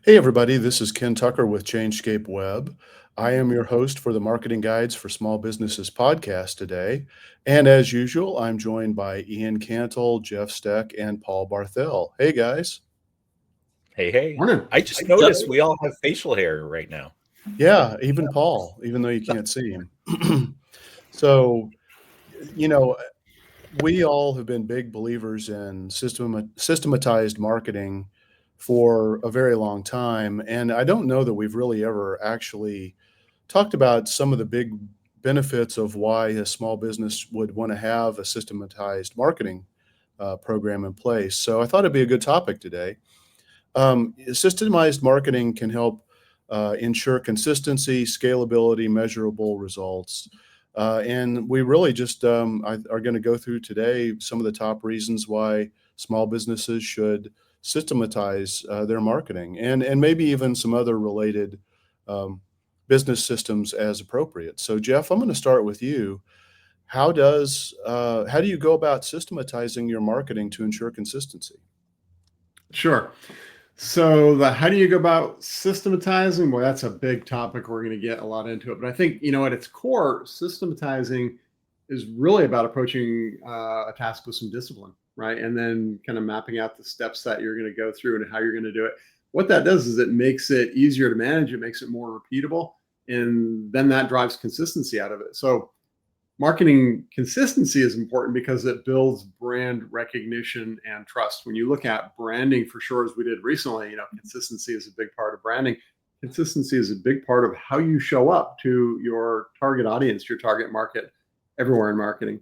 Hey, everybody, this is Ken Tucker with Changescape Web. I am your host for the Marketing Guides for Small Businesses podcast today. And as usual, I'm joined by Ian Cantle, Jeff Steck, and Paul Barthel. Hey, guys. Hey, hey. Morning. I just noticed we all have facial hair right now. Yeah, even Paul, even though you can't see him. So, you know, we all have been big believers in systematized marketing for a very long time. And I don't know that we've really ever actually talked about some of the big benefits of why a small business would want to have a systematized marketing program in place. So I thought it'd be a good topic today. Systemized marketing can help ensure consistency, scalability, measurable results. And we really just are going to go through today some of the top reasons why small businesses should systematize their marketing and maybe even some other related um, business systems as appropriate. So, Jeff, I'm going to start with you. How do you go about systematizing your marketing to ensure consistency? Sure. So how do you go about systematizing? Well, that's a big topic. We're going to get a lot into it. But I think, at its core, systematizing is really about approaching a task with some discipline, right? And then kind of mapping out the steps that you're going to go through and how you're going to do it. What that does is it makes it easier to manage. It makes it more repeatable. And then that drives consistency out of it. So marketing consistency is important because it builds brand recognition and trust. When you look at branding, for sure, as we did recently, consistency is a big part of branding. Consistency is a big part of how you show up to your target audience, your target market, everywhere in marketing.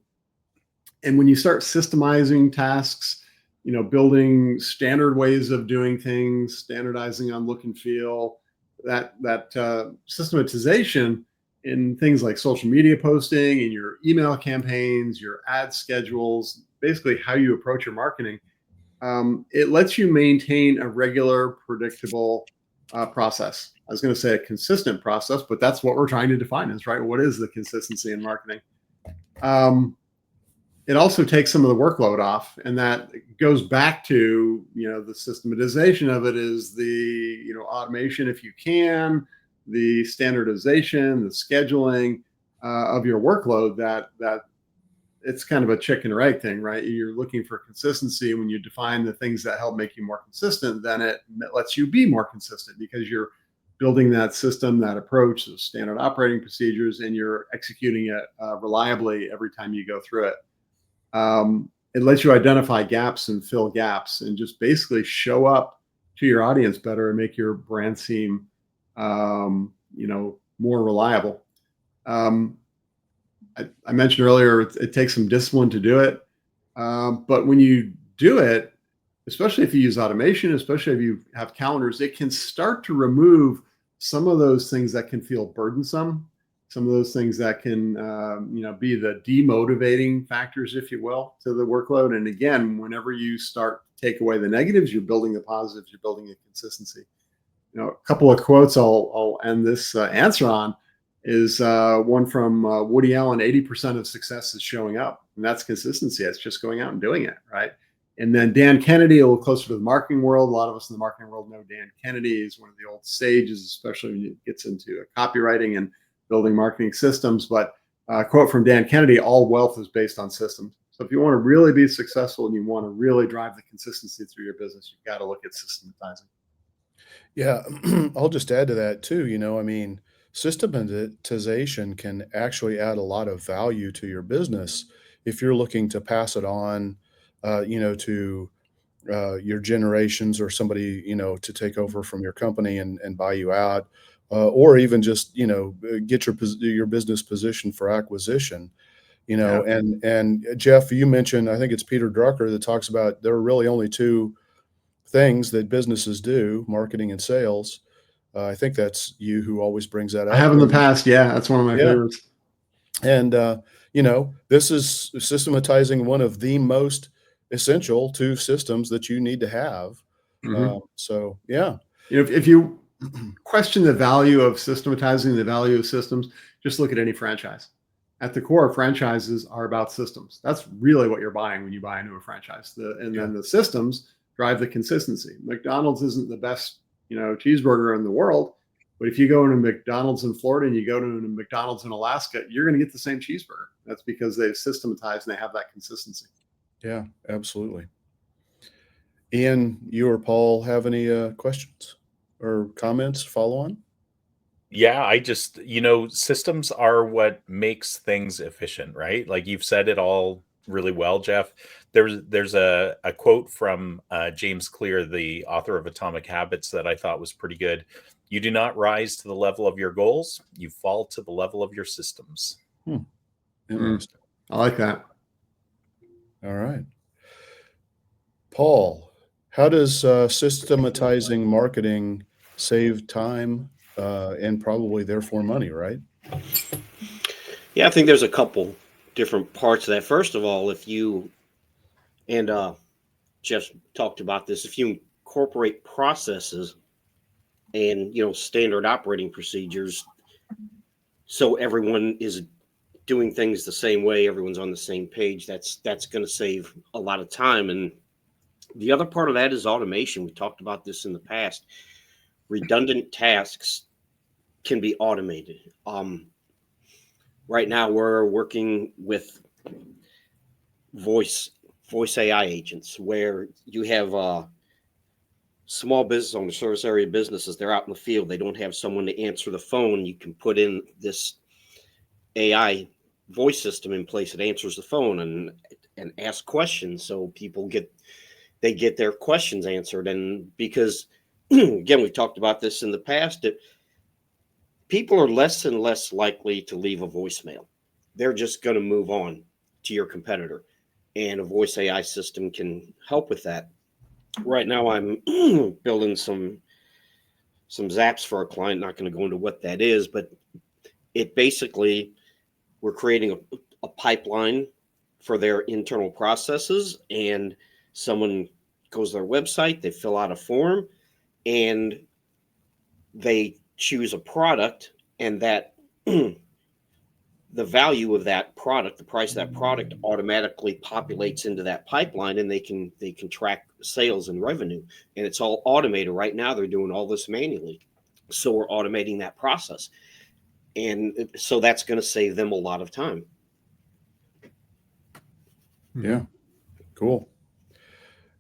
And when you start systemizing tasks, building standard ways of doing things, standardizing on look and feel, that systematization in things like social media posting, in your email campaigns, your ad schedules, basically how you approach your marketing, it lets you maintain a regular, predictable process. I was going to say a consistent process, but that's what we're trying to define is, right? What is the consistency in marketing? It also takes some of the workload off, and that goes back to, the systematization of it is the, automation, if you can, the standardization, the scheduling of your workload, that it's kind of a chicken or egg thing, right? You're looking for consistency. When you define the things that help make you more consistent, then it lets you be more consistent because you're building that system, that approach, those standard operating procedures, and you're executing it reliably every time you go through it. It lets you identify gaps and fill gaps and just basically show up to your audience better and make your brand seem more reliable. I mentioned earlier, it takes some discipline to do it. But when you do it, especially if you use automation, especially if you have calendars, it can start to remove some of those things that can feel burdensome, some of those things that can, be the demotivating factors, if you will, to the workload. And again, whenever you start to take away the negatives, you're building the positives, you're building a consistency. A couple of quotes I'll end this answer on is one from Woody Allen: 80% of success is showing up. And that's consistency. It's just going out and doing it, right? And then Dan Kennedy, a little closer to the marketing world. A lot of us in the marketing world know Dan Kennedy is one of the old sages, especially when it gets into copywriting and building marketing systems. But a quote from Dan Kennedy: all wealth is based on systems. So if you want to really be successful and you want to really drive the consistency through your business, you've got to look at systematizing. Yeah, I'll just add to that too. Systematization can actually add a lot of value to your business if you're looking to pass it on, to your generations or somebody, to take over from your company and buy you out, or even just, get your business positioned for acquisition. Yeah. And Jeff, you mentioned, I think it's Peter Drucker that talks about there are really only two things that businesses do: marketing and sales. I think that's you who always brings that I up. have in the And past. Yeah, that's one of my yeah, favorites. and this is systematizing one of the most essential two systems that you need to have. Mm-hmm. So yeah. If you question the value of systematizing, the value of systems, just look at any franchise. At the core, franchises are about systems. That's really what you're buying when you buy into a franchise. And Yeah. then the systems drive the consistency. McDonald's isn't the best, cheeseburger in the world. But if you go into McDonald's in Florida and you go to a McDonald's in Alaska, you're going to get the same cheeseburger. That's because they've systematized and they have that consistency. Yeah, absolutely. Ian, you or Paul have any questions or comments, follow on? Yeah, I just, systems are what makes things efficient, right? Like you've said it all really well, Jeff. There's a quote from James Clear, the author of Atomic Habits, that I thought was pretty good. You do not rise to the level of your goals, you fall to the level of your systems. Interesting. I like that. All right. Paul, how does systematizing marketing save time and probably therefore money, right? Yeah, I think there's a couple different parts of that. First of all, if you, and Jeff talked about this, if you incorporate processes and, standard operating procedures, so everyone is doing things the same way, everyone's on the same page, that's going to save a lot of time. And the other part of that is automation. We talked about this in the past. Redundant tasks can be automated. Right now, we're working with voice AI agents, where you have small business owners, service area businesses. They're out in the field. They don't have someone to answer the phone. You can put in this AI voice system in place that answers the phone and ask questions, so people get their questions answered. And because again, we've talked about this in the past, that people are less and less likely to leave a voicemail. They're just going to move on to your competitor, and a voice AI system can help with that. Right now, I'm building some zaps for a client. Not going to go into what that is, but it basically, we're creating a pipeline for their internal processes, and someone goes to their website, they fill out a form, and they choose a product, and that the value of that product, the price of that product, automatically populates into that pipeline, and they can track sales and revenue, and it's all automated. Right now, they're doing all this manually, so we're automating that process, and so that's going to save them a lot of time. Yeah, cool.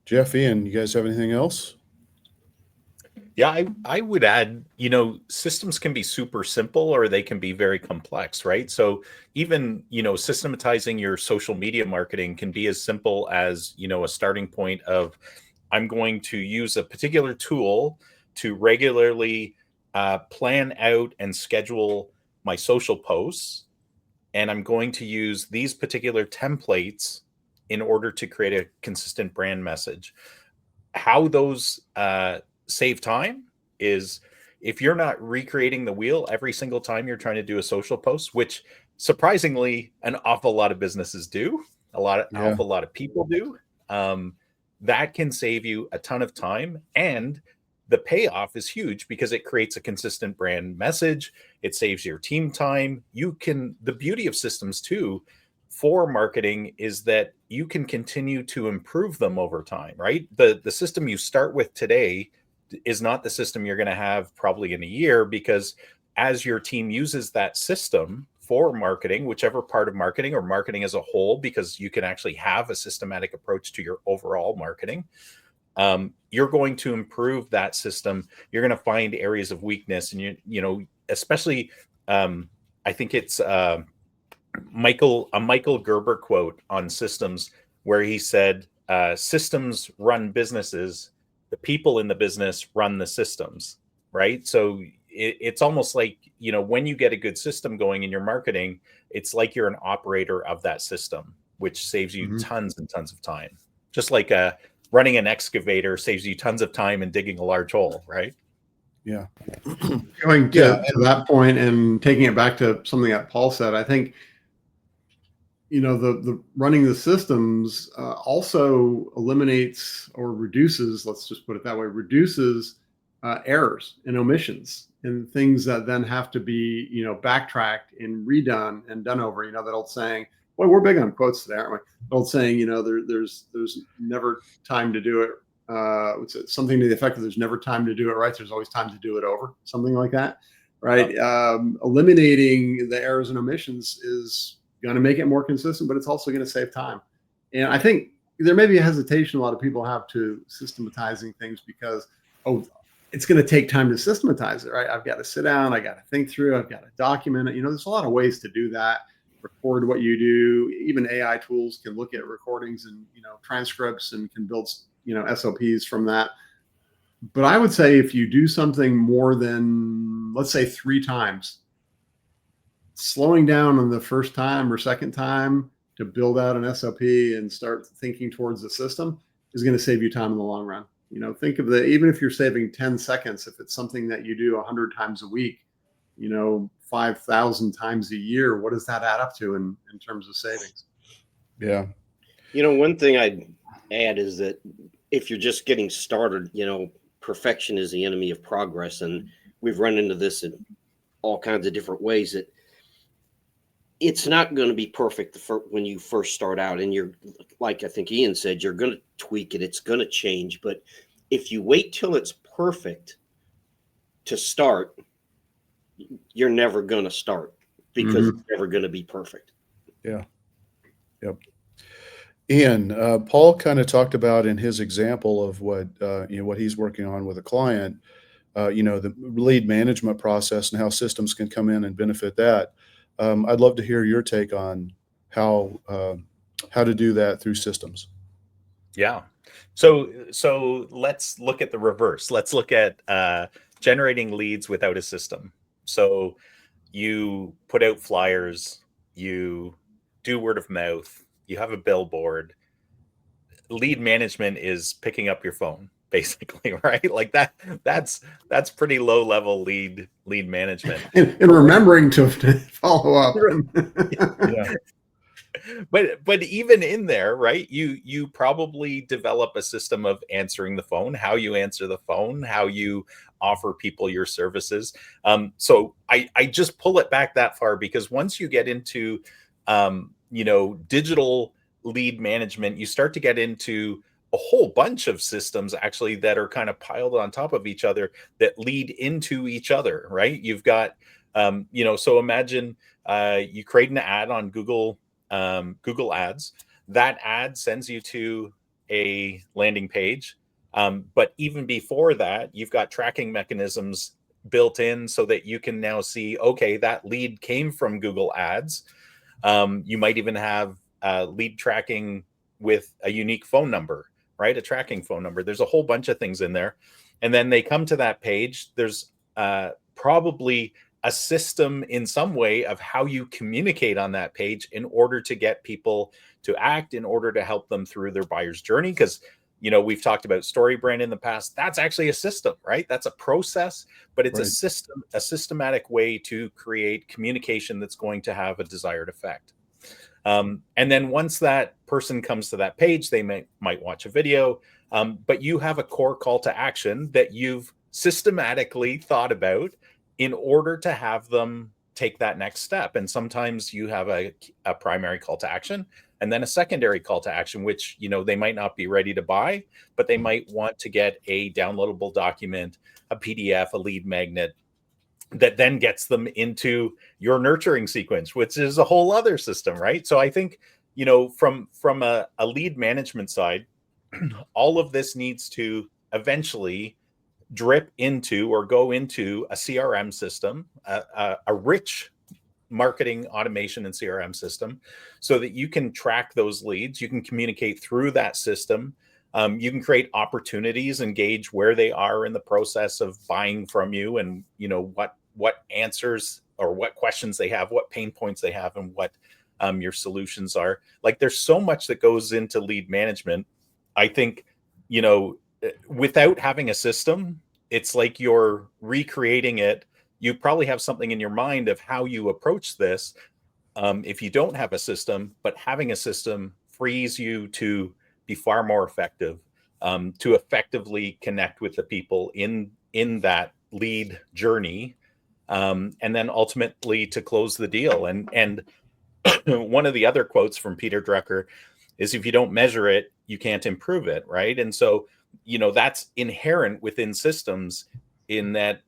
Jeff, Ian, you guys have anything else? Yeah, I would add, systems can be super simple or they can be very complex, right? So even, systematizing your social media marketing can be as simple as, a starting point of, I'm going to use a particular tool to regularly plan out and schedule my social posts. And I'm going to use these particular templates in order to create a consistent brand message. How those save time is, if you're not recreating the wheel every single time you're trying to do a social post, which surprisingly an awful lot of businesses do, awful lot of people do, that can save you a ton of time, and the payoff is huge because it creates a consistent brand message. It saves your team time. The beauty of systems too for marketing is that you can continue to improve them over time, right? The system you start with today is not the system you're going to have probably in a year, because as your team uses that system for marketing, whichever part of marketing or marketing as a whole, because you can actually have a systematic approach to your overall marketing, you're going to improve that system. You're going to find areas of weakness, and especially I think it's a Michael Gerber quote on systems, where he said, systems run businesses, the people in the business run the systems, right? So it's almost like, when you get a good system going in your marketing, it's like you're an operator of that system, which saves you tons and tons of time. Just like running an excavator saves you tons of time in digging a large hole, right? Yeah. Going to that point and taking it back to something that Paul said, I think, the running the systems also eliminates or reduces, let's just put it that way, reduces errors and omissions and things that then have to be, backtracked and redone and done over. That old saying, boy, we're big on quotes today, aren't we? The old saying, there's never time to do it It's something to the effect that there's never time to do it right. There's always time to do it over, something like that, right? Eliminating the errors and omissions is going to make it more consistent, but it's also going to save time. And I think there may be a hesitation a lot of people have to systematizing things because, oh, it's going to take time to systematize it, right? I've got to sit down, I got to think through, I've got to document it. There's a lot of ways to do that. Record what you do. Even AI tools can look at recordings and transcripts and can build SOPs from that. But I would say if you do something more than, let's say, 3 times, slowing down on the first time or second time to build out an SOP and start thinking towards the system is going to save you time in the long run. Think of even if you're saving 10 seconds, if it's something that you do 100 times a week, 5,000 times a year, what does that add up to in terms of savings? Yeah. One thing I'd add is that if you're just getting started, perfection is the enemy of progress. And we've run into this in all kinds of different ways, that it's not going to be perfect when you first start out. And you're, like I think Ian said, you're going to tweak it. It's going to change. But if you wait till it's perfect to start, you're never going to start because it's never going to be perfect. Yeah. Yep. Ian, Paul kind of talked about in his example of what he's working on with a client, the lead management process and how systems can come in and benefit that. I'd love to hear your take on how to do that through systems. Yeah. So let's look at the reverse. Let's look at generating leads without a system. So you put out flyers, you do word of mouth, you have a billboard. Lead management is picking up your phone, basically, right? Like that's pretty low level lead management. And remembering to follow up. Yeah. But even in there, right, you probably develop a system of answering the phone, how you answer the phone, how you offer people your services. So I just pull it back that far because once you get into digital lead management, you start to get into a whole bunch of systems actually that are kind of piled on top of each other that lead into each other, right? You've got so imagine you create an ad on Google Ads. That ad sends you to a landing page. But even before that, you've got tracking mechanisms built in so that you can now see, okay, that lead came from Google Ads. You might even have lead tracking with a unique phone number, right? A tracking phone number. There's a whole bunch of things in there. And then they come to that page. There's probably a system in some way of how you communicate on that page in order to get people to act, in order to help them through their buyer's journey. Because, we've talked about StoryBrand in the past. That's actually a system, right? That's a process, but it's Right. a systematic way to create communication that's going to have a desired effect. And then once that person comes to that page, they might watch a video, but you have a core call to action that you've systematically thought about in order to have them take that next step. And sometimes you have a primary call to action and then a secondary call to action, which, they might not be ready to buy, but they might want to get a downloadable document, a PDF, a lead magnet that then gets them into your nurturing sequence, which is a whole other system, right? So I think, from a lead management side, all of this needs to eventually drip into or go into a CRM system, a rich marketing automation and CRM system, so that you can track those leads. You can communicate through that system. You can create opportunities and gauge where they are in the process of buying from you, and what answers or what questions they have, what pain points they have, and what your solutions are. Like, there's so much that goes into lead management. I think, without having a system, it's like you're recreating it. You probably have something in your mind of how you approach this if you don't have a system, but having a system frees you to be far more effective, to effectively connect with the people in that lead journey, and then ultimately to close the deal. And one of the other quotes from Peter Drucker is, if you don't measure it, you can't improve it, right? And so that's inherent within systems, in that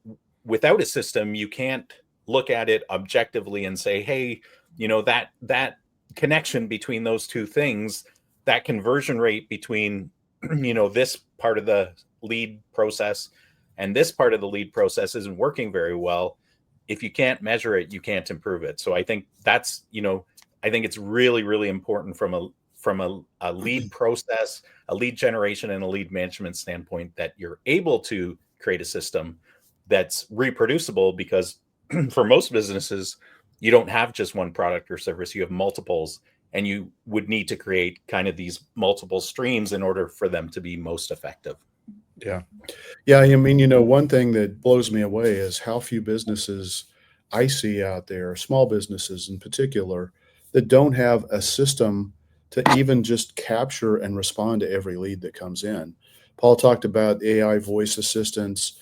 without a system, you can't look at it objectively and say, hey, that connection between those two things, that conversion rate between, this part of the lead process and this part of the lead process isn't working very well. If you can't measure it, you can't improve it. So I think that's, I think it's really, really important from a lead process, a lead generation, and a lead management standpoint, that you're able to create a system that's reproducible, because for most businesses, you don't have just one product or service, you have multiples, and you would need to create kind of these multiple streams in order for them to be most effective. Yeah. Yeah. I mean, one thing that blows me away is how few businesses I see out there, small businesses in particular, that don't have a system to even just capture and respond to every lead that comes in. Paul talked about AI voice assistants.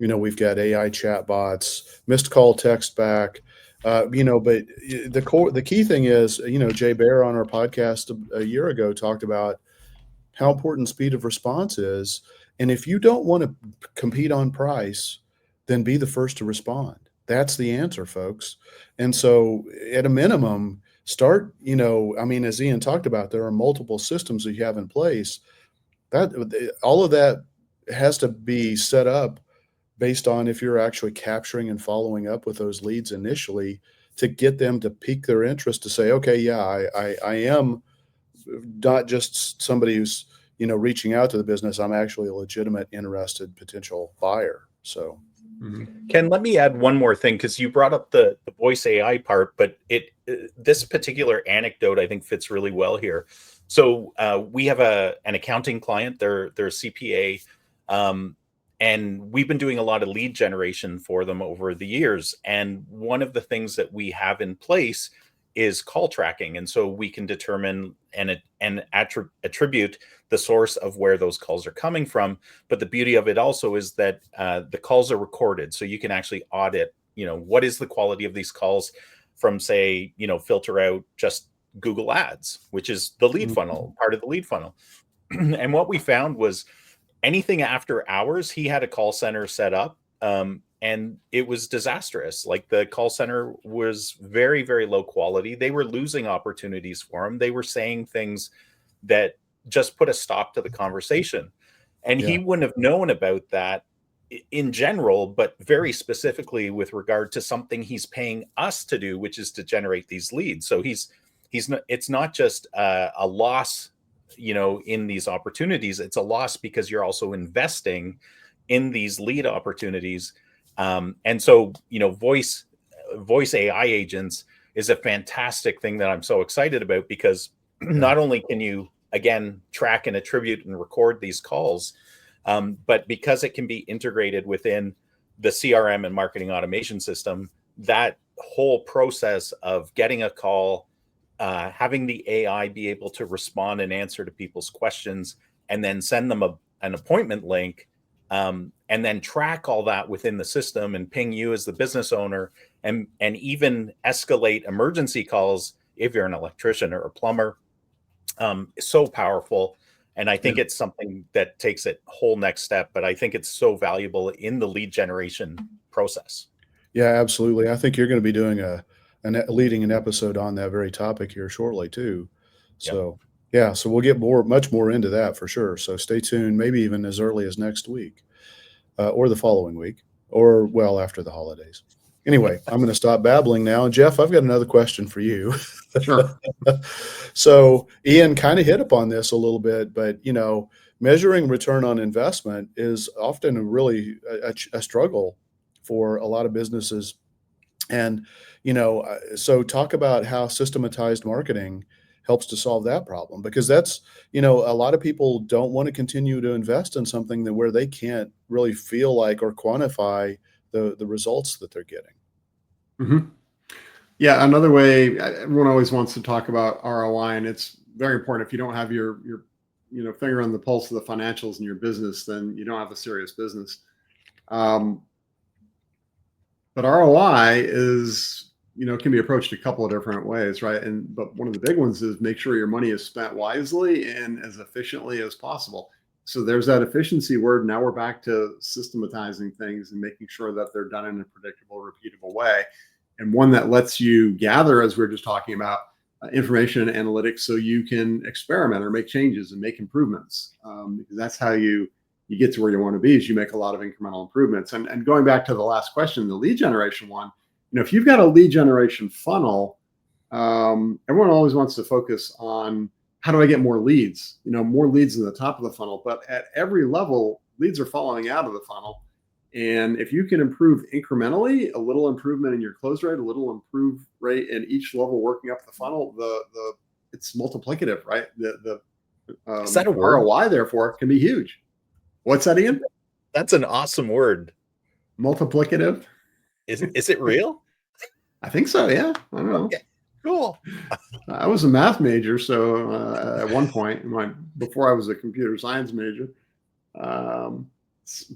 We've got AI chatbots, missed call, text back. But the key thing is, Jay Baer on our podcast a year ago talked about how important speed of response is. And if you don't want to compete on price, then be the first to respond. That's the answer, folks. And so at a minimum, start, I mean, as Ian talked about, there are multiple systems that you have in place. That all of that has to be set up based on if you're actually capturing and following up with those leads initially, to get them to pique their interest, to say, okay, yeah, I am not just somebody who's, reaching out to the business. I'm actually a legitimate, interested potential buyer. So, Ken, let me add one more thing, because you brought up the voice AI part, but this particular anecdote I think fits really well here. So we have an accounting client. They're a CPA, and we've been doing a lot of lead generation for them over the years. And one of the things that we have in place is call tracking, and so we can determine and attribute the source of where those calls are coming from. But the beauty of it also is that the calls are recorded, so you can actually audit, what is the quality of these calls from, say, filter out just Google Ads, which is the lead funnel, part of the lead funnel. And what we found was anything after hours, he had a call center set up, and it was disastrous. Like, the call center was very, very low quality. They were losing opportunities for him. They were saying things that just put a stop to the conversation. And he wouldn't have known about that in general, but very specifically with regard to something he's paying us to do, which is to generate these leads. So it's not just a loss, in these opportunities. It's a loss because you're also investing in these lead opportunities. And so, voice AI agents is a fantastic thing that I'm so excited about, because not only can you, again, track and attribute and record these calls, but because it can be integrated within the CRM and marketing automation system, that whole process of getting a call, having the AI be able to respond and answer to people's questions, and then send them an appointment link, and then track all that within the system and ping you as the business owner, and even escalate emergency calls if you're an electrician or a plumber, is so powerful. And I think it's something that takes it whole next step, but I think it's so valuable in the lead generation process. Yeah, absolutely. I think you're going to be doing leading an episode on that very topic here shortly too. So so we'll get much more into that for sure. So stay tuned, maybe even as early as next week, or the following week, or well, after the holidays. Anyway, I'm going to stop babbling now. And Jeff, I've got another question for you. Sure. So Ian kind of hit upon this a little bit, but measuring return on investment is often a struggle for a lot of businesses. And, so talk about how systematized marketing helps to solve that problem, because that's, a lot of people don't want to continue to invest in something where they can't really feel like or quantify the results that they're getting. Mm-hmm. Yeah. Another way, everyone always wants to talk about ROI, and it's very important. If you don't have your finger on the pulse of the financials in your business, then you don't have a serious business. But ROI is, can be approached a couple of different ways, right? But one of the big ones is make sure your money is spent wisely and as efficiently as possible. So there's that efficiency word. Now we're back to systematizing things and making sure that they're done in a predictable, repeatable way, and one that lets you gather, as we were just talking about, information and analytics, so you can experiment or make changes and make improvements. Because that's how you get to where you want to be, is you make a lot of incremental improvements. And going back to the last question, the lead generation one, if you've got a lead generation funnel, everyone always wants to focus on, how do I get more leads? More leads in the top of the funnel, but at every level, leads are falling out of the funnel. And if you can improve incrementally, a little improvement in your close rate, a little improved rate in each level working up the funnel, it's multiplicative, right? The Is that a word? ROI therefore can be huge. What's that, Ian? That's an awesome word. Multiplicative. Is it real? I think so. Yeah. I don't know. Okay. Cool. I was a math major, so at one point, before I was a computer science major.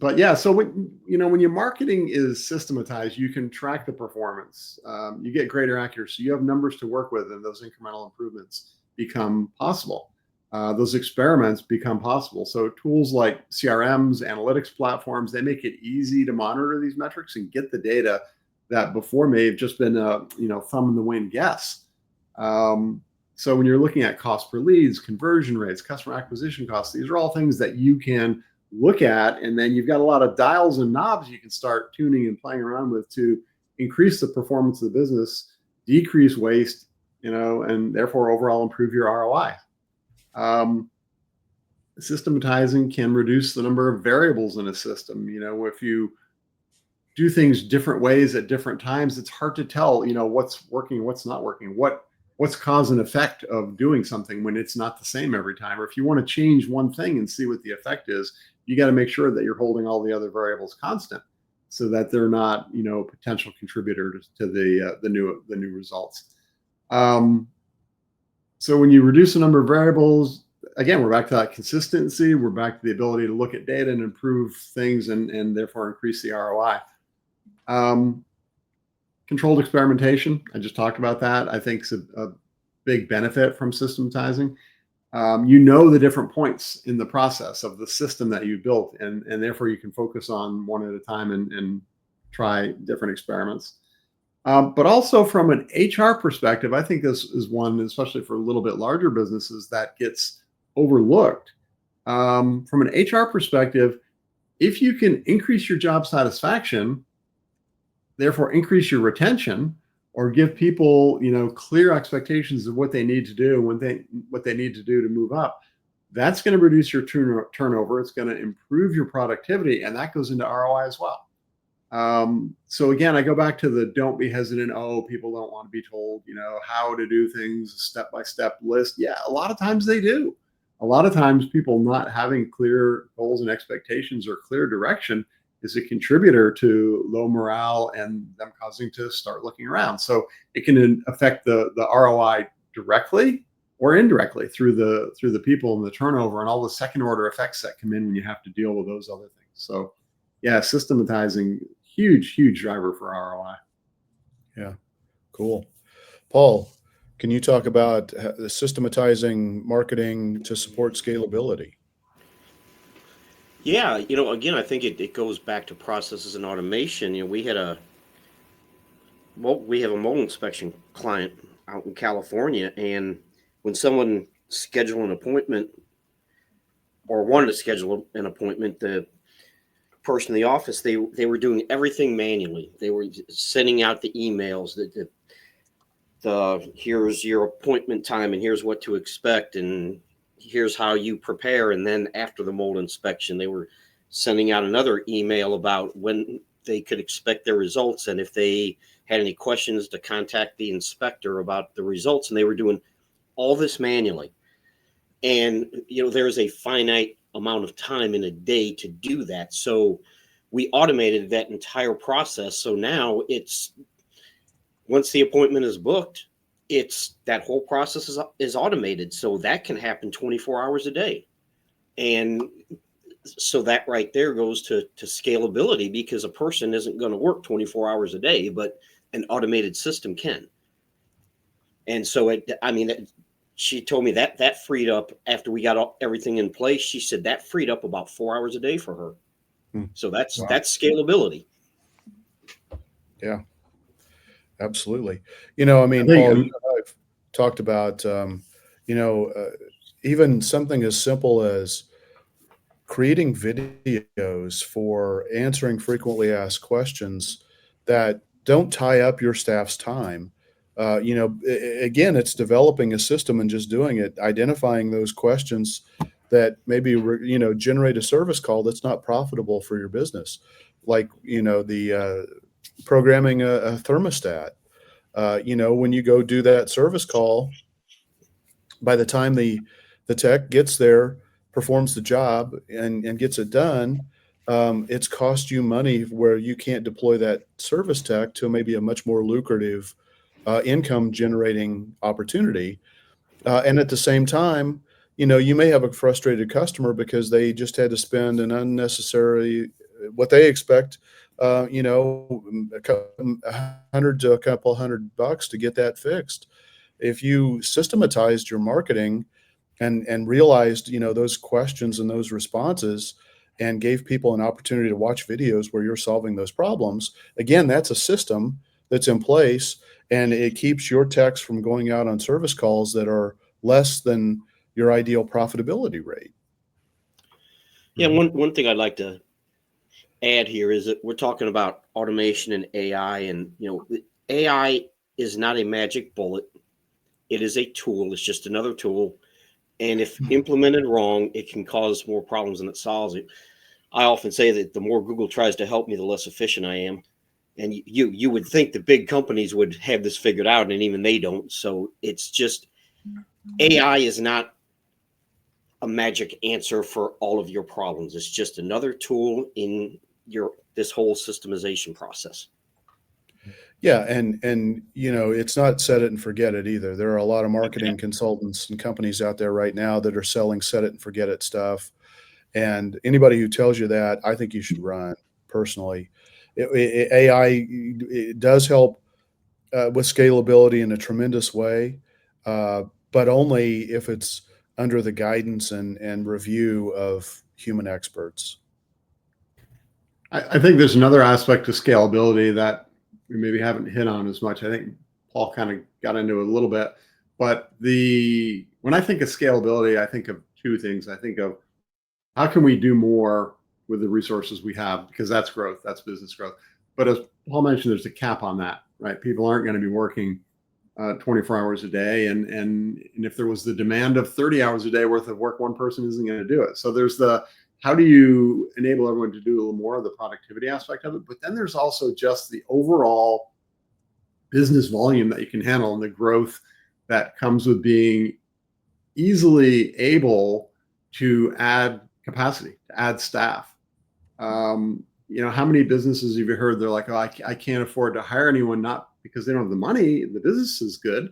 But yeah, so when your marketing is systematized, you can track the performance. You get greater accuracy. You have numbers to work with, and those incremental improvements become possible. Those experiments become possible. So tools like CRMs, analytics platforms, they make it easy to monitor these metrics and get the data that before may have just been a thumb in the wind guess. So when you're looking at cost per leads, conversion rates, customer acquisition costs, these are all things that you can look at, and then you've got a lot of dials and knobs you can start tuning and playing around with to increase the performance of the business, decrease waste, and therefore overall improve your ROI. Systematizing can reduce the number of variables in a system. If you do things different ways at different times, it's hard to tell, what's working, what's not working, what's cause and effect of doing something when it's not the same every time. Or if you want to change one thing and see what the effect is, you got to make sure that you're holding all the other variables constant, so that they're not, potential contributors to the new results. So when you reduce the number of variables, again, we're back to that consistency. We're back to the ability to look at data and improve things, and therefore increase the ROI. Controlled experimentation, I just talked about that. I think is a big benefit from systematizing. The different points in the process of the system that you built, and therefore you can focus on one at a time and try different experiments. But also from an HR perspective, I think this is one, especially for a little bit larger businesses, that gets overlooked. From an HR perspective, if you can increase your job satisfaction, therefore increase your retention, or give people, clear expectations of what they need to do, what they need to do to move up, that's going to reduce your turnover. It's going to improve your productivity, and that goes into ROI as well. So again, I go back to the don't be hesitant. Oh, people don't want to be told, how to do things, step-by-step list. Yeah, a lot of times they do. A lot of times people not having clear goals and expectations or clear direction is a contributor to low morale and them causing to start looking around. So it can affect the ROI directly or indirectly through the people and the turnover and all the second order effects that come in when you have to deal with those other things. So yeah, systematizing, huge driver for ROI. Yeah, cool. Paul, can you talk about the systematizing marketing to support scalability? Yeah, again, I think it goes back to processes and automation. We have a mold inspection client out in California, and when someone scheduled an appointment or wanted to schedule an appointment, the person in the office, they were doing everything manually. They were sending out the emails the here's your appointment time and here's what to expect and here's how you prepare. And then after the mold inspection, they were sending out another email about when they could expect their results and if they had any questions to contact the inspector about the results. And they were doing all this manually. And, there's a finite amount of time in a day to do that. So we automated that entire process. So now once the appointment is booked, that whole process is automated. So that can happen 24 hours a day. And so that right there goes to scalability, because a person isn't going to work 24 hours a day, but an automated system can. And so she told me that that freed up after we got everything in place. She said that freed up about 4 hours a day for her. So Wow. that's scalability. Yeah, absolutely. I mean, think, Paul, you and I've talked about, even something as simple as creating videos for answering frequently asked questions that don't tie up your staff's time. Again, it's developing a system and just doing it, identifying those questions that maybe generate a service call that's not profitable for your business, like the programming a thermostat. When you go do that service call, by the time the tech gets there, performs the job, and gets it done, it's cost you money where you can't deploy that service tech to maybe a much more lucrative income generating opportunity. And at the same time, you may have a frustrated customer because they just had to spend an unnecessary, what they expect, $100 to a couple $100 to get that fixed. If you systematized your marketing and realized those questions and those responses, and gave people an opportunity to watch videos where you're solving those problems, again, that's a system that's in place, and it keeps your techs from going out on service calls that are less than your ideal profitability rate. Yeah, one thing I'd like to add here is that we're talking about automation and AI, and AI is not a magic bullet. It is a tool. It's just another tool, and if implemented wrong, it can cause more problems than it solves. It. I often say that the more Google tries to help me, the less efficient I am. And you would think the big companies would have this figured out, and even they don't. So it's just AI is not a magic answer for all of your problems. It's just another tool in this whole systemization process. Yeah, and it's not set it and forget it either. There are a lot of marketing consultants and companies out there right now that are selling set it and forget it stuff. And anybody who tells you that, I think you should run personally. AI, it does help with scalability in a tremendous way, but only if it's under the guidance and review of human experts. I think there's another aspect to scalability that we maybe haven't hit on as much. I think Paul kind of got into it a little bit, but when I think of scalability, I think of two things. I think of how can we do more with the resources we have, because that's growth, that's business growth. But as Paul mentioned, there's a cap on that, right? People aren't going to be working 24 hours a day, and if there was the demand of 30 hours a day worth of work, one person isn't going to do it. So there's how do you enable everyone to do a little more of the productivity aspect of it? But then there's also just the overall business volume that you can handle and the growth that comes with being easily able to add capacity, to add staff. How many businesses have you heard they're like, oh, I can't afford to hire anyone, not because they don't have the money, the business is good,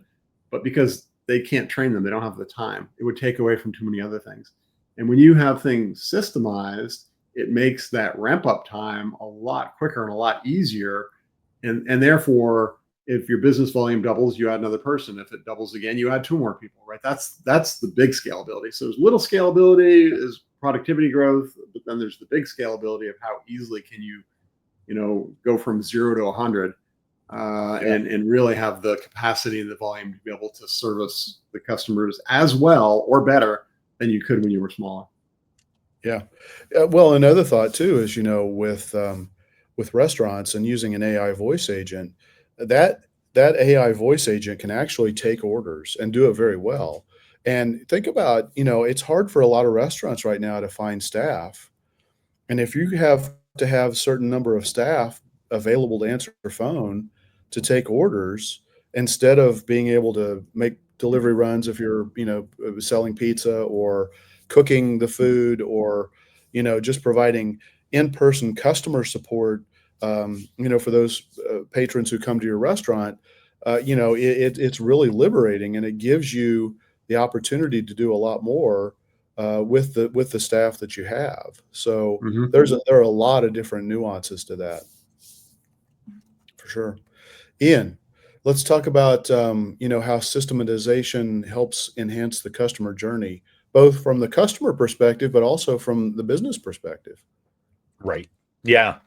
but because they can't train them, they don't have the time. It would take away from too many other things. And when you have things systemized, it makes that ramp up time a lot quicker and a lot easier. And therefore, if your business volume doubles, you add another person. If it doubles again, you add two more people, right? That's the big scalability. So there's little scalability is productivity growth, but then there's the big scalability of how easily can you go from 0 to 100 and really have the capacity and the volume to be able to service the customers as well or better than you could when you were smaller. Yeah. Well, another thought too is, with restaurants and using an AI voice agent, that AI voice agent can actually take orders and do it very well. And think about, it's hard for a lot of restaurants right now to find staff. And if you have to have a certain number of staff available to answer your phone to take orders, instead of being able to make delivery runs if you're, selling pizza or cooking the food, or, just providing in-person customer support, for those patrons who come to your restaurant, it's really liberating, and it gives you the opportunity to do a lot more with the staff that you have. So Mm-hmm. there are a lot of different nuances to that, for sure. Ian, Let's talk about, how systematization helps enhance the customer journey, both from the customer perspective, but also from the business perspective. Right. Yeah.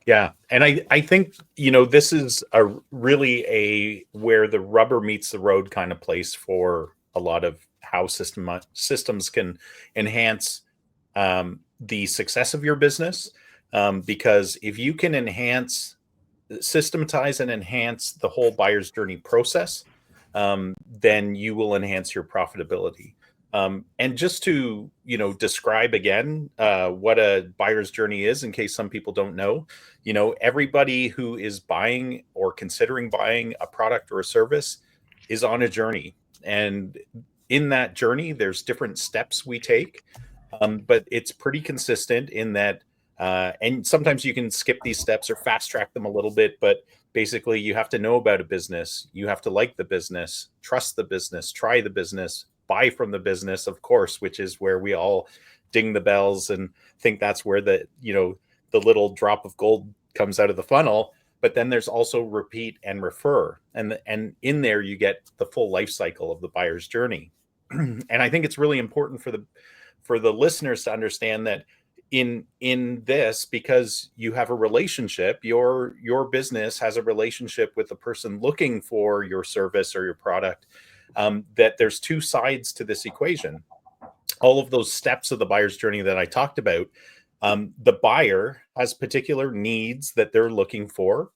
Yeah. And I think, this is a really where the rubber meets the road kind of place for a lot of how systems can enhance the success of your business. Because if you can systematize and enhance the whole buyer's journey process, then you will enhance your profitability. And just to describe again what a buyer's journey is, in case some people don't know, everybody who is buying or considering buying a product or a service is on a journey, and in that journey, there's different steps we take, but it's pretty consistent in that. And sometimes you can skip these steps or fast track them a little bit, but basically you have to know about a business, you have to like the business, trust the business, try the business, buy from the business, of course, which is where we all ding the bells and think that's where the little drop of gold comes out of the funnel. But then there's also repeat and refer, and in there you get the full life cycle of the buyer's journey. And I think it's really important for the listeners to understand that in this, because you have a relationship, your business has a relationship with the person looking for your service or your product, that there's two sides to this equation. All of those steps of the buyer's journey that I talked about, the buyer has particular needs that they're looking for,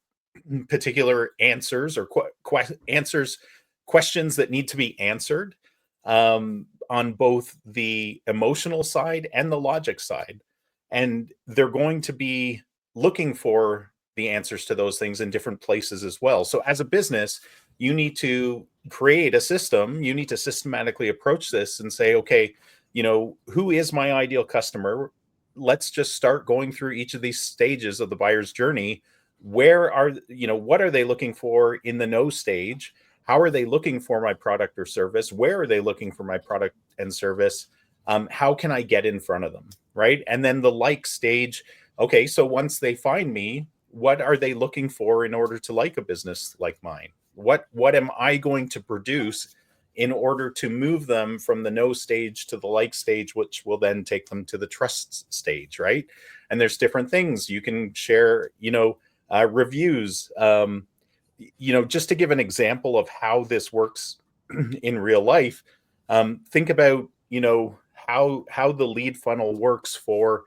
particular answers or questions that need to be answered, on both the emotional side and the logic side. And they're going to be looking for the answers to those things in different places as well. So as a business, you need to create a system. You need to systematically approach this and say, okay, who is my ideal customer? Let's just start going through each of these stages of the buyer's journey. What are they looking for in the no stage? How are they looking for my product or service? Where are they looking for my product and service? How can I get in front of them? Right. And then the like stage. Okay, so once they find me, what are they looking for in order to like a business like mine? What am I going to produce in order to move them from the no stage to the like stage, which will then take them to the trust stage, right? And there's different things you can share, reviews, just to give an example of how this works in real life. Think about, how the lead funnel works for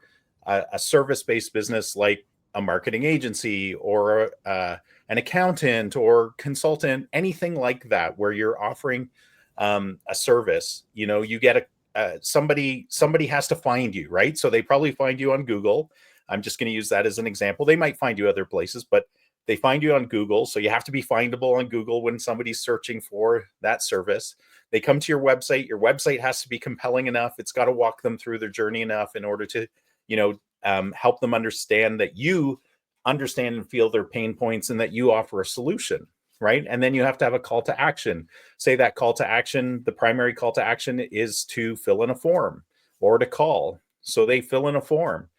a service-based business like a marketing agency or an accountant or consultant, anything like that, where you're offering a service. You get somebody has to find you, right? So they probably find you on Google. I'm just going to use that as an example. They might find you other places, but they find you on Google. So you have to be findable on Google when somebody's searching for that service. They come to your website. Your website has to be compelling enough. It's got to walk them through their journey enough in order to, help them understand that you understand and feel their pain points and that you offer a solution, right? And then you have to have a call to action. Say that call to action, the primary call to action is to fill in a form or to call. So they fill in a form.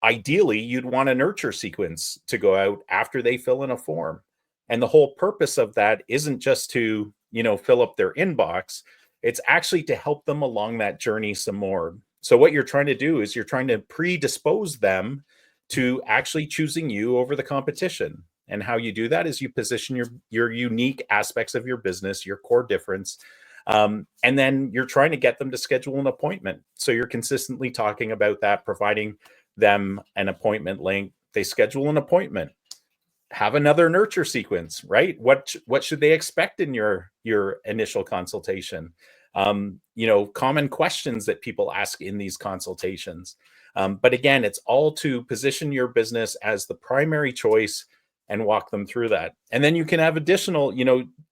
Ideally, you'd want a nurture sequence to go out after they fill in a form. And the whole purpose of that isn't just to, fill up their inbox. It's actually to help them along that journey some more. So what you're trying to do is you're trying to predispose them to actually choosing you over the competition. And how you do that is you position your unique aspects of your business, your core difference. And then you're trying to get them to schedule an appointment. So you're consistently talking about that, providing them an appointment link. They schedule an appointment. Have another nurture sequence, right? What should they expect in your initial consultation? Common questions that people ask in these consultations. But again, it's all to position your business as the primary choice and walk them through that. And then you can have additional,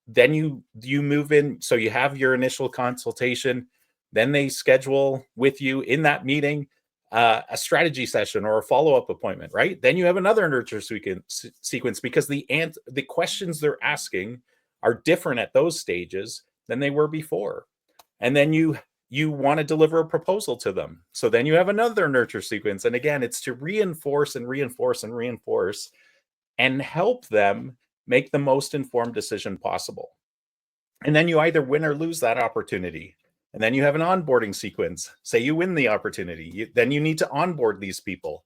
then you move in. So you have your initial consultation, then they schedule with you in that meeting a strategy session or a follow-up appointment, right? Then you have another nurture sequence because the questions they're asking are different at those stages than they were before. And then you want to deliver a proposal to them. So then you have another nurture sequence. And again, it's to reinforce and reinforce and reinforce and help them make the most informed decision possible. And then you either win or lose that opportunity. And then you have an onboarding sequence. Say you win the opportunity, then you need to onboard these people.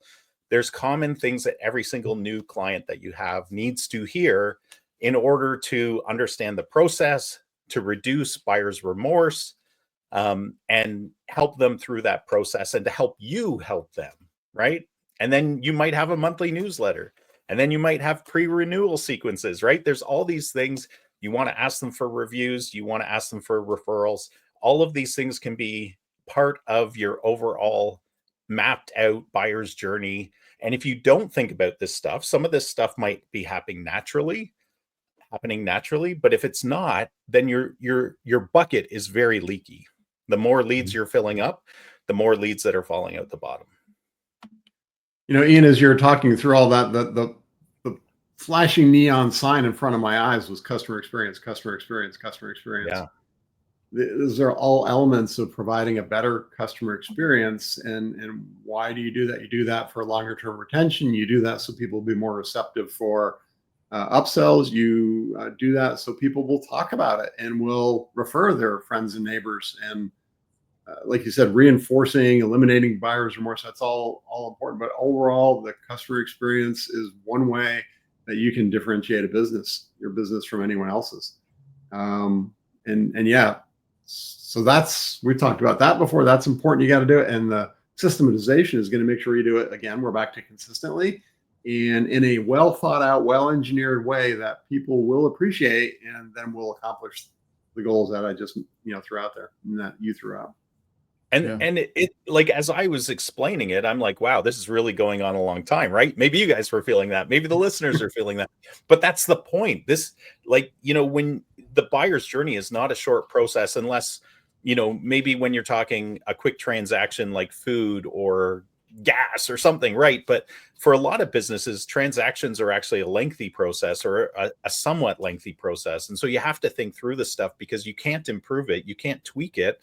There's common things that every single new client that you have needs to hear in order to understand the process, to reduce buyer's remorse, and help them through that process, and to help you help them, right? And then you might have a monthly newsletter, and then you might have pre-renewal sequences, right? There's all these things. You want to ask them for reviews, you want to ask them for referrals. All of these things can be part of your overall mapped out buyer's journey. And if you don't think about this stuff, some of this stuff might be happening naturally, but if it's not, then your bucket is very leaky. The more leads you're filling up, the more leads that are falling out the bottom. Ian, as you're talking through all that, the flashing neon sign in front of my eyes was customer experience, customer experience, customer experience. Yeah. Those are all elements of providing a better customer experience. And why do you do that? You do that for longer term retention. You do that so people will be more receptive for upsells. You do that so people will talk about it and will refer their friends and neighbors. And like you said, reinforcing, eliminating buyer's remorse, that's all important. But overall, the customer experience is one way that you can differentiate your business from anyone else's. And yeah, so we've talked about that before. That's important. You got to do it. And the systematization is going to make sure you do it. Again, we're back to consistently and in a well thought out, well engineered way that people will appreciate, and then we'll accomplish the goals that I just threw out there and that you threw out. And it like, as I was explaining it, I'm like, wow, this is really going on a long time, right? Maybe you guys were feeling that, maybe the listeners are feeling that, but that's the point. This, when the buyer's journey is not a short process, unless, maybe when you're talking a quick transaction like food or gas or something, right? But for a lot of businesses, transactions are actually a lengthy process, or a somewhat lengthy process. And so you have to think through the stuff, because you can't improve it. You can't tweak it.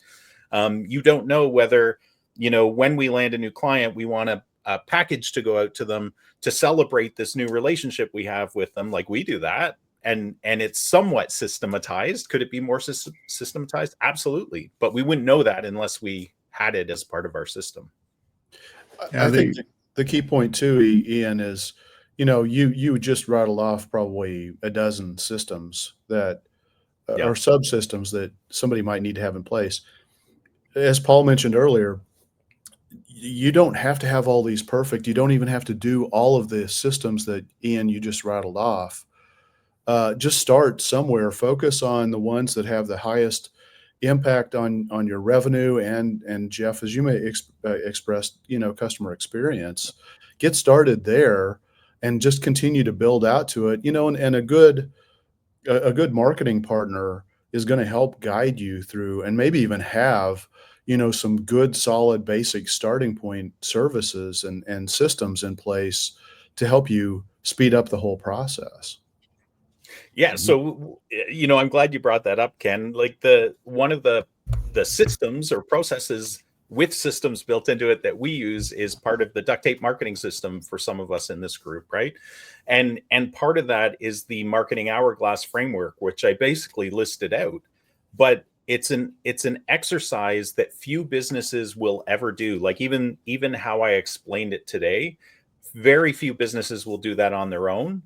You don't know whether, when we land a new client, we want a package to go out to them to celebrate this new relationship we have with them. Like, we do that. And it's somewhat systematized. Could it be more systematized? Absolutely. But we wouldn't know that unless we had it as part of our system. I think the key point too, Ian, is, you just rattled off probably a dozen systems that Yeah. or subsystems that somebody might need to have in place. As Paul mentioned earlier, you don't have to have all these perfect. You don't even have to do all of the systems that, Ian, you just rattled off. Just start somewhere. Focus on the ones that have the highest impact on your revenue and Jeff, as you may express, customer experience. Get started there and just continue to build out to it. And a good marketing partner is going to help guide you through, and maybe even have, some good, solid, basic starting point services and systems in place to help you speed up the whole process. Yeah. So, I'm glad you brought that up, Ken. Like, one of the systems or processes with systems built into it that we use is part of the duct tape marketing system for some of us in this group, right? And part of that is the marketing hourglass framework, which I basically listed out. But it's an exercise that few businesses will ever do. Like, even how I explained it today, very few businesses will do that on their own.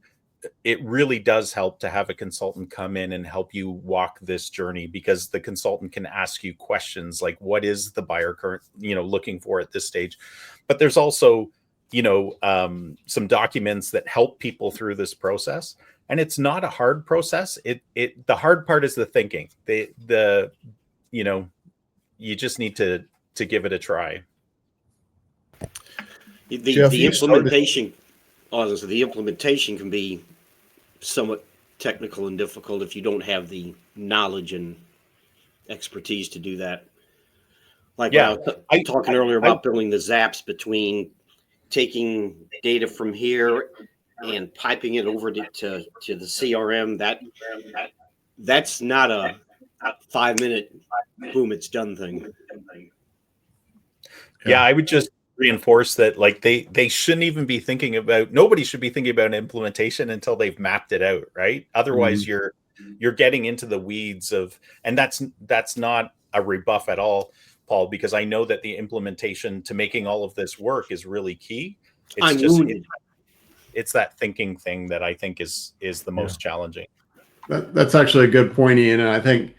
It really does help to have a consultant come in and help you walk this journey, because the consultant can ask you questions like, what is the buyer looking for at this stage? But there's also, some documents that help people through this process. And it's not a hard process. The hard part is the thinking. You just need to give it a try. The implementation. So the implementation can be somewhat technical and difficult if you don't have the knowledge and expertise to do that. Like, yeah, I was talking earlier about building the zaps between taking data from here and piping it over to the CRM. That's not a 5-minute boom, it's done thing. Yeah, I would reinforce that, like, they shouldn't even be thinking about, nobody should be thinking about implementation until they've mapped it out, right? Otherwise you're getting into the weeds of, and that's not a rebuff at all, Paul, because I know that the implementation to making all of this work is really key. It's I'm just wounded. it's that thinking thing that I think is the most challenging. That's actually a good point, Ian. And I think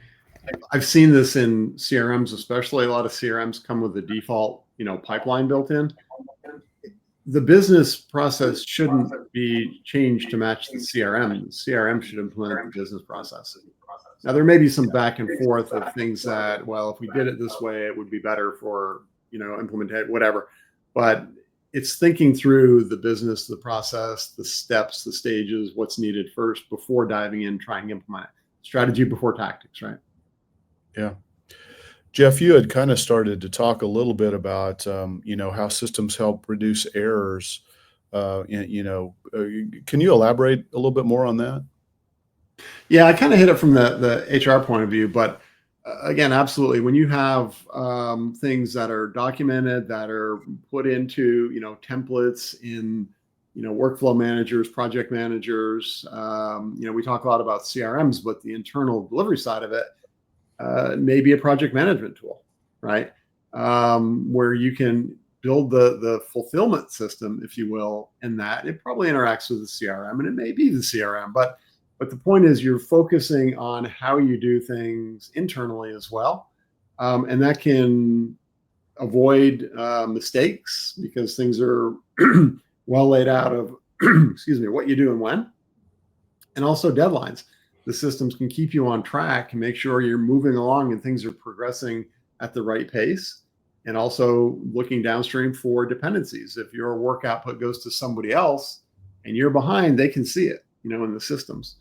I've seen this in CRMs, especially. A lot of CRMs come with the default, pipeline built in. The business process shouldn't be changed to match the CRM. The CRM should implement the business process. Now, there may be some back and forth of things that, well, if we did it this way, it would be better for, implement whatever. But it's thinking through the business, the process, the steps, the stages, what's needed first before diving in, trying to implement it. Strategy before tactics, right? Yeah. Jeff, you had kind of started to talk a little bit about, how systems help reduce errors. Can you elaborate a little bit more on that? Yeah, I kind of hit it from the HR point of view, but again, absolutely. When you have things that are documented, that are put into templates in workflow managers, project managers. We talk a lot about CRMs, but the internal delivery side of it may be a project management tool, right? Where you can build the fulfillment system, if you will, in that. It probably interacts with the CRM, and it may be the CRM, but the point is you're focusing on how you do things internally as well. And that can avoid mistakes because things are well laid out of, excuse me, what you do and when. And also deadlines. The systems can keep you on track and make sure you're moving along and things are progressing at the right pace. And also looking downstream for dependencies. If your work output goes to somebody else and you're behind, they can see it, in the systems.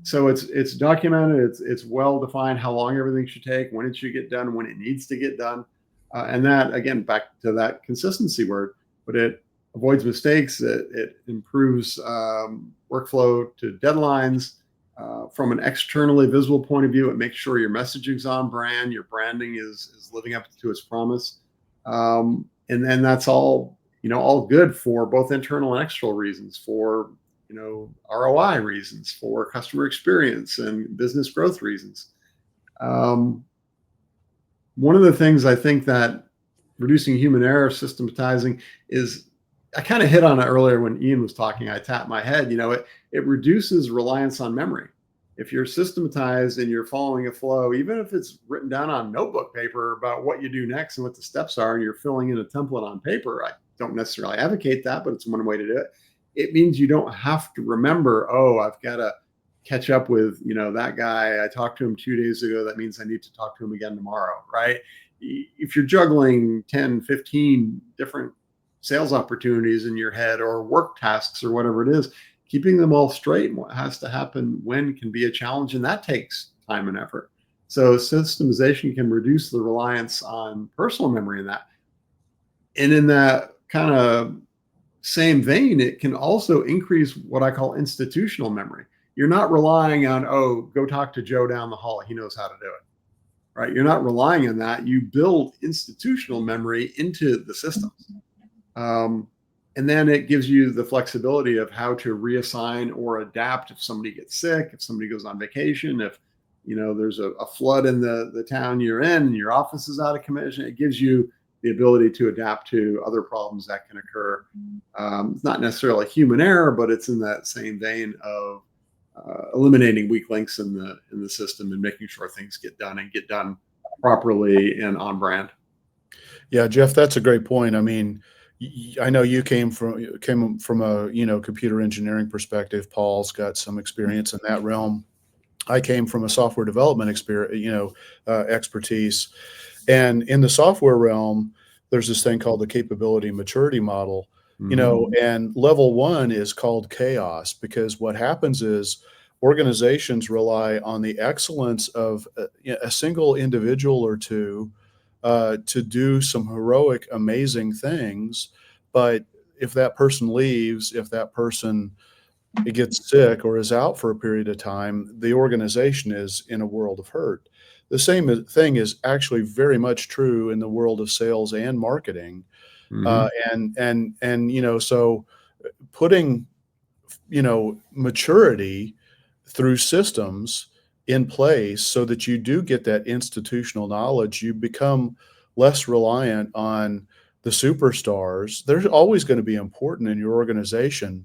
So it's documented, it's well defined how long everything should take, when it should get done, when it needs to get done. And that, again, back to that consistency word, but it avoids mistakes, it improves workflow to deadlines. From an externally visible point of view, it makes sure your messaging's on brand, your branding is living up to its promise. And then that's all good for both internal and external reasons, for ROI reasons, for customer experience and business growth reasons. One of the things I think that reducing human error, systematizing, is, I kind of hit on it earlier when Ian was talking. I tapped my head. It reduces reliance on memory. If you're systematized and you're following a flow, even if it's written down on notebook paper about what you do next and what the steps are, and you're filling in a template on paper, I don't necessarily advocate that, but it's one way to do it. It means you don't have to remember, I've got to catch up with, that guy. I talked to him 2 days ago. That means I need to talk to him again tomorrow, right? If you're juggling 10, 15 different sales opportunities in your head, or work tasks, or whatever it is, keeping them all straight and what has to happen when can be a challenge, and that takes time and effort. So systemization can reduce the reliance on personal memory in that. And in that kind of same vein, it can also increase what I call institutional memory. You're not relying on, go talk to Joe down the hall, he knows how to do it, right? You're not relying on that. You build institutional memory into the systems. And then it gives you the flexibility of how to reassign or adapt if somebody gets sick, if somebody goes on vacation, if there's a flood in the town you're in and your office is out of commission. It gives you the ability to adapt to other problems that can occur. It's not necessarily human error, but it's in that same vein of eliminating weak links in the system and making sure things get done properly and on brand. Yeah, Jeff, that's a great point. I mean, I know you came from a computer engineering perspective. Paul's got some experience in that realm. I came from a software development expertise. And in the software realm, there's this thing called the capability maturity model, and level one is called chaos, because what happens is organizations rely on the excellence of a single individual or two to do some heroic, amazing things. But if that person leaves, if that person gets sick or is out for a period of time, the organization is in a world of hurt. The same thing is actually very much true in the world of sales and marketing. Mhm. So putting, maturity through systems in place so that you do get that institutional knowledge, you become less reliant on the superstars. They're always going to be important in your organization,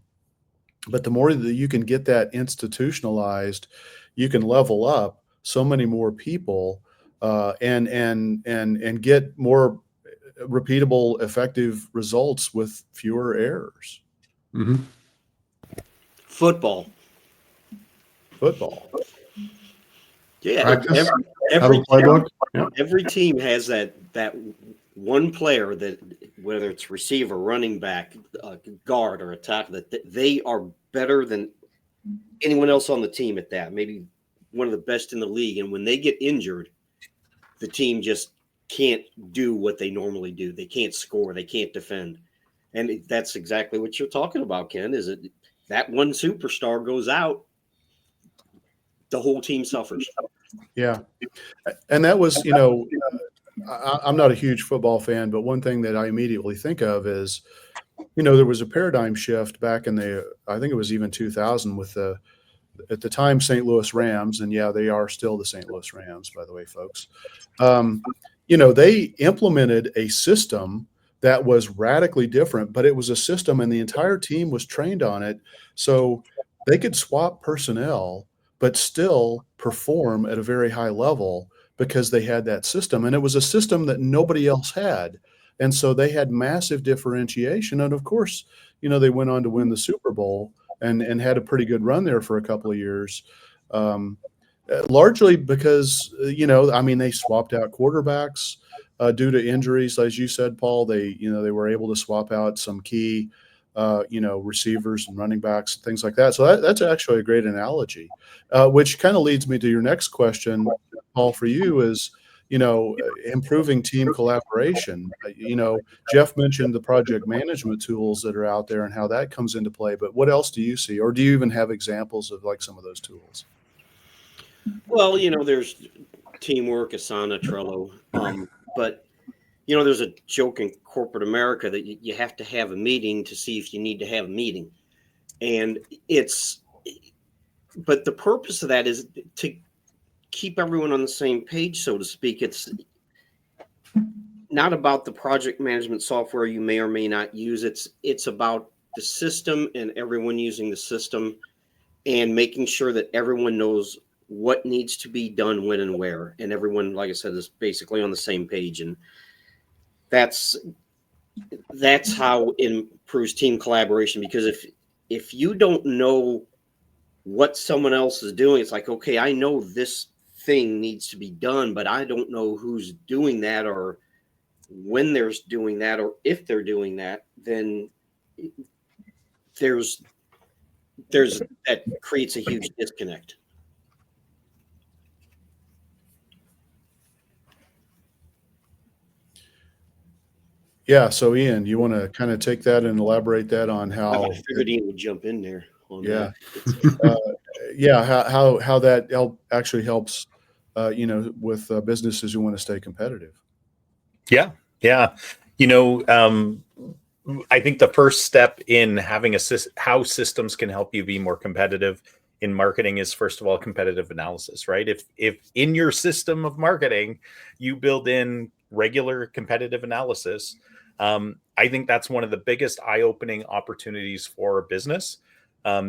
but the more that you can get that institutionalized, you can level up so many more people, and get more repeatable, effective results with fewer errors. Mhm. Football. Football. Yeah, Practice. Have a every playbook. Yeah. every team has that one player that, whether it's receiver, running back, guard, or attack, that they are better than anyone else on the team at that. Maybe one of the best in the league. And when they get injured, the team just can't do what they normally do. They can't score. They can't defend. And that's exactly what you're talking about, Ken. Is it that one superstar goes out, the whole team suffers. Yeah. And that was, I'm not a huge football fan, but one thing that I immediately think of is, there was a paradigm shift back in I think it was even 2000 with at the time, St. Louis Rams. And yeah, they are still the St. Louis Rams, by the way, folks. They implemented a system that was radically different, but it was a system and the entire team was trained on it. So they could swap personnel, but still perform at a very high level because they had that system. And it was a system that nobody else had. And so they had massive differentiation. And of course, they went on to win the Super Bowl and had a pretty good run there for a couple of years. Largely because, they swapped out quarterbacks due to injuries. As you said, Paul, they were able to swap out some key, receivers and running backs, and things like that. So that's actually a great analogy, which kind of leads me to your next question, Paul, for you is, improving team collaboration. Jeff mentioned the project management tools that are out there and how that comes into play, but what else do you see? Or do you even have examples of like some of those tools? Well, there's teamwork, Asana, Trello. But, there's a joke in corporate America that you have to have a meeting to see if you need to have a meeting. And but the purpose of that is to keep everyone on the same page, so to speak. It's not about the project management software you may or may not use. It's about the system and everyone using the system and making sure that everyone knows what needs to be done when and where. And everyone, like I said, is basically on the same page. And that's how it improves team collaboration. Because if you don't know what someone else is doing, it's like, okay, I know this thing needs to be done, but I don't know who's doing that or when they're doing that or if they're doing that, then there's that creates a huge disconnect. Yeah. So Ian, you want to kind of take that and elaborate that on how? I figured Ian would jump in there on Yeah. that. How that actually helps, with businesses who want to stay competitive. Yeah. I think the first step in having how systems can help you be more competitive in marketing is, first of all, competitive analysis, right? If in your system of marketing, you build in regular competitive analysis, I think that's one of the biggest eye-opening opportunities for a business.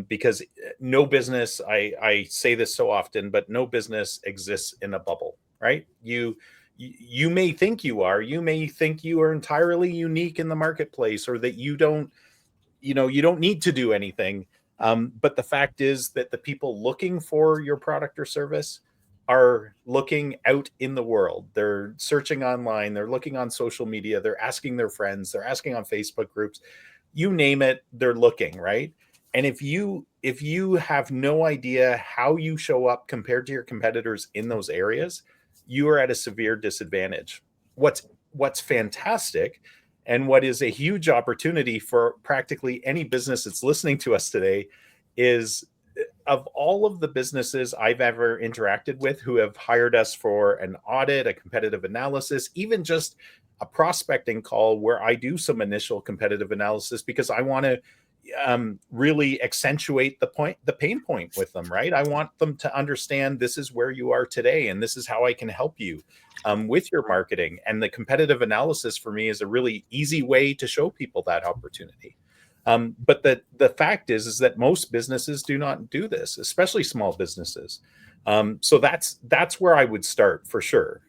Because no business, I say this so often, but no business exists in a bubble, right? You may think you are entirely unique in the marketplace, or that you don't need to do anything. But the fact is that the people looking for your product or service are looking out in the world. They're searching online, they're looking on social media, they're asking their friends, they're asking on Facebook groups, you name it, they're looking, right? And if you have no idea how you show up compared to your competitors in those areas, you are at a severe disadvantage. What's fantastic, and what is a huge opportunity for practically any business that's listening to us today, is of all of the businesses I've ever interacted with who have hired us for an audit, a competitive analysis, even just a prospecting call where I do some initial competitive analysis because I want to really accentuate the pain point with them, right? I want them to understand this is where you are today and this is how I can help you with your marketing. And the competitive analysis for me is a really easy way to show people that opportunity. But the fact is that most businesses do not do this, especially small businesses. So that's where I would start for sure,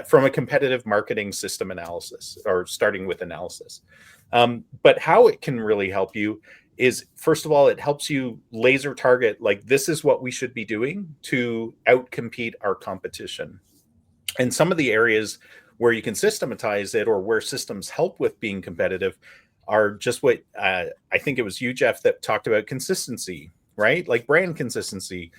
from a competitive marketing system analysis, or starting with analysis. But how it can really help you is, first of all, it helps you laser target, like, this is what we should be doing to outcompete our competition. And some of the areas where you can systematize it, or where systems help with being competitive, are just what I think it was you, Jeff, that talked about consistency, right? Like brand consistency.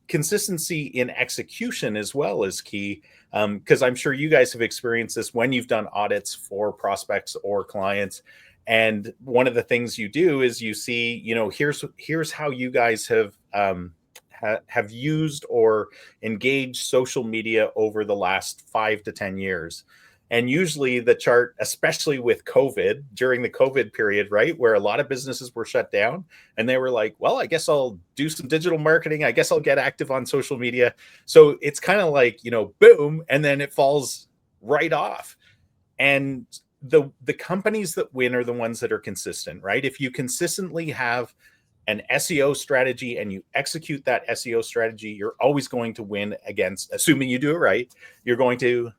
Consistency in execution as well is key, because I'm sure you guys have experienced this when you've done audits for prospects or clients. And one of the things you do is you see, here's how you guys have used or engaged social media over the last 5 to 10 years. And usually the chart, especially with COVID, during the COVID period, right, where a lot of businesses were shut down, and they were like, well, I guess I'll do some digital marketing. I guess I'll get active on social media. So it's kind of like, boom, and then it falls right off. And the companies that win are the ones that are consistent, right? If you consistently have an SEO strategy and you execute that SEO strategy, you're always going to win against, assuming you do it right, you're going to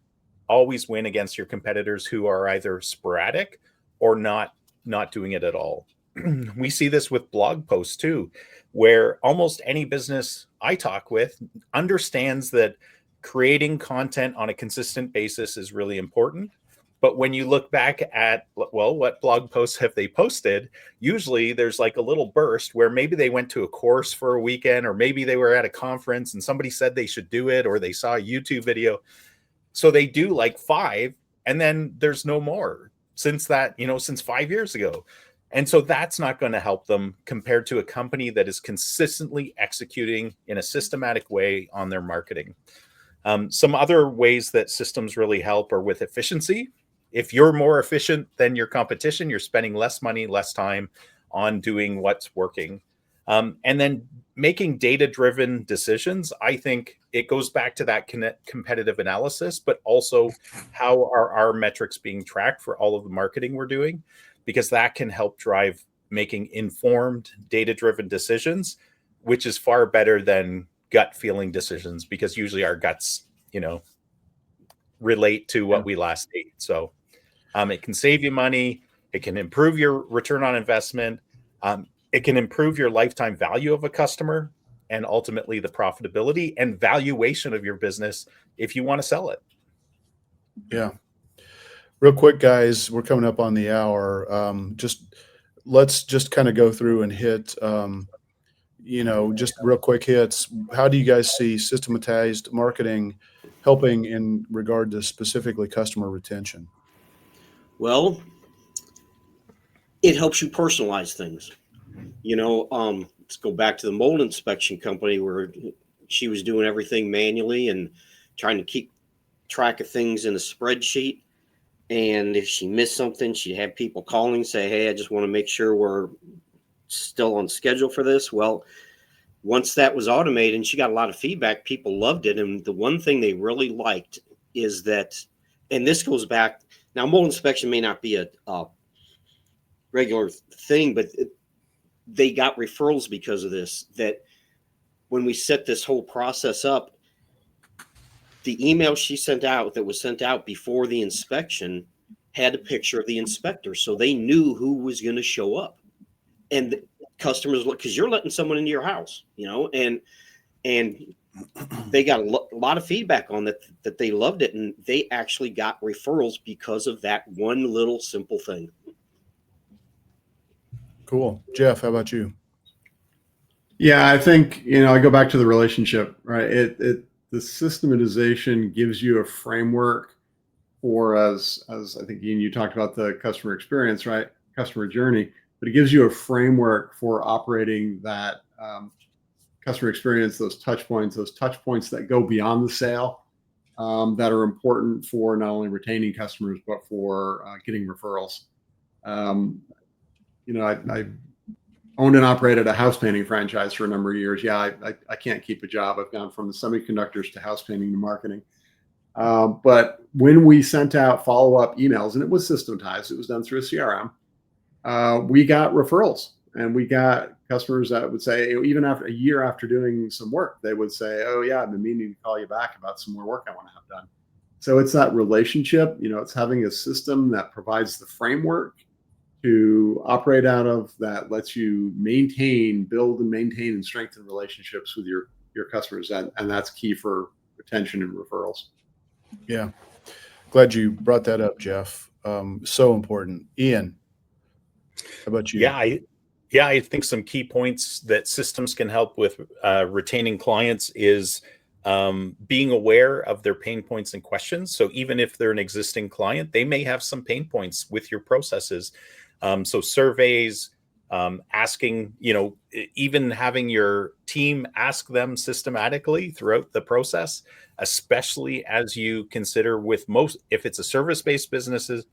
always win against your competitors who are either sporadic or not doing it at all. We see this with blog posts too, where almost any business I talk with understands that creating content on a consistent basis is really important. But when you look back at, well, what blog posts have they posted? Usually there's like a little burst where maybe they went to a course for a weekend, or maybe they were at a conference and somebody said they should do it, or they saw a YouTube video. So they do like 5, and then there's no more since 5 years ago. And so that's not going to help them compared to a company that is consistently executing in a systematic way on their marketing. Some other ways that systems really help are with efficiency. If you're more efficient than your competition, you're spending less money, less time on doing what's working. And then making data-driven decisions. I think it goes back to that competitive analysis, but also how are our metrics being tracked for all of the marketing we're doing, because that can help drive making informed, data-driven decisions, which is far better than gut feeling decisions, because usually our guts, relate to what we last ate. So it can save you money. It can improve your return on investment. It can improve your lifetime value of a customer, and ultimately the profitability and valuation of your business if you want to sell it. Yeah. Real quick, guys, we're coming up on the hour. Let's just kind of go through and hit, just real quick hits. How do you guys see systematized marketing helping in regard to specifically customer retention? Well, it helps you personalize things. Let's go back to the mold inspection company where she was doing everything manually and trying to keep track of things in a spreadsheet. And if she missed something, she'd have people calling, say, hey, I just want to make sure we're still on schedule for this. Well, once that was automated and she got a lot of feedback, people loved it. And the one thing they really liked is that, and this goes back, now mold inspection may not be a regular thing, but they got referrals because of this, that when we set this whole process up, the email she sent out that was sent out before the inspection had a picture of the inspector. So they knew who was going to show up. And customers, because you're letting someone into your house, and they got a lot of feedback on that they loved it. And they actually got referrals because of that one little simple thing. Cool. Jeff, how about you? Yeah, I think, I go back to the relationship, right? The systematization gives you a framework for, as I think, Ian, you talked about the customer experience, right? Customer journey, but it gives you a framework for operating that customer experience, those touch points that go beyond the sale. that are important for not only retaining customers, but for getting referrals. I owned and operated a house painting franchise for a number of years. Yeah, I can't keep a job. I've gone from the semiconductors to house painting to marketing. But when we sent out follow-up emails, and it was systematized, it was done through a CRM, we got referrals, and we got customers that would say, even after a year after doing some work, they would say, "Oh yeah, I've been meaning to call you back about some more work I want to have done." So it's that relationship, it's having a system that provides the framework to operate out of, that lets you build and maintain and strengthen relationships with your customers. And that's key for retention and referrals. Yeah. Glad you brought that up, Jeff. So important. Ian, how about you? I think some key points that systems can help with retaining clients is being aware of their pain points and questions. So even if they're an existing client, they may have some pain points with your processes. So surveys, asking, even having your team ask them systematically throughout the process, especially as you consider if it's a service-based business, a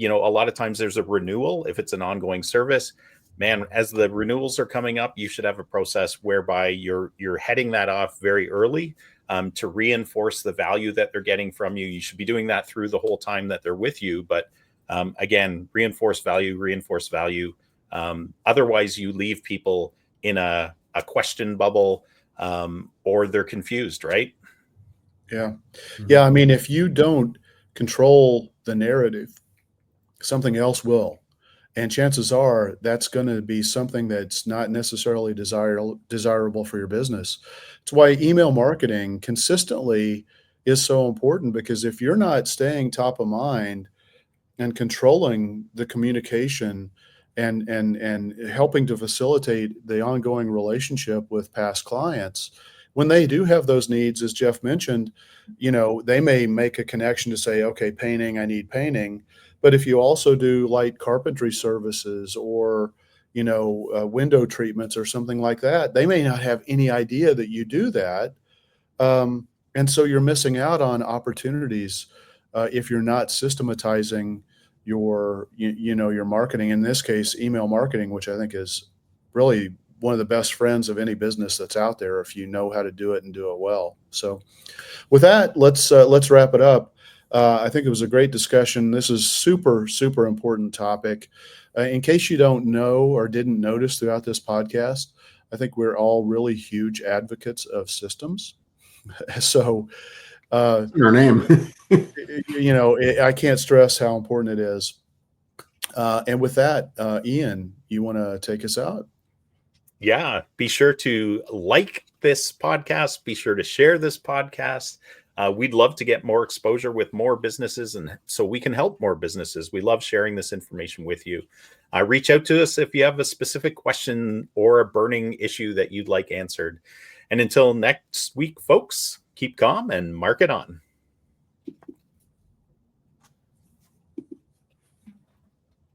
lot of times there's a renewal. If it's an ongoing service, man, as the renewals are coming up, you should have a process whereby you're heading that off very early to reinforce the value that they're getting from you. You should be doing that through the whole time that they're with you. But again, reinforce value. Otherwise, you leave people in a question bubble, or they're confused, right? Yeah. Yeah. I mean, if you don't control the narrative, something else will. And chances are that's going to be something that's not necessarily desirable for your business. It's why email marketing consistently is so important, because if you're not staying top of mind and controlling the communication and helping to facilitate the ongoing relationship with past clients, when they do have those needs, as Jeff mentioned, they may make a connection to say, okay, painting, I need painting. But if you also do light carpentry services or, window treatments or something like that, they may not have any idea that you do that. And so you're missing out on opportunities if you're not systematizing your marketing, in this case, email marketing, which I think is really one of the best friends of any business that's out there, if you know how to do it and do it well. So with that, let's wrap it up. I think it was a great discussion. This is super, super important topic. In case you don't know or didn't notice throughout this podcast, I think we're all really huge advocates of systems. So, Your name. I can't stress how important it is. And with that, Ian, you want to take us out? Yeah, be sure to like this podcast. Be sure to share this podcast. We'd love to get more exposure with more businesses, and so we can help more businesses. We love sharing this information with you. Reach out to us if you have a specific question or a burning issue that you'd like answered. And until next week, folks, keep calm and mark it on.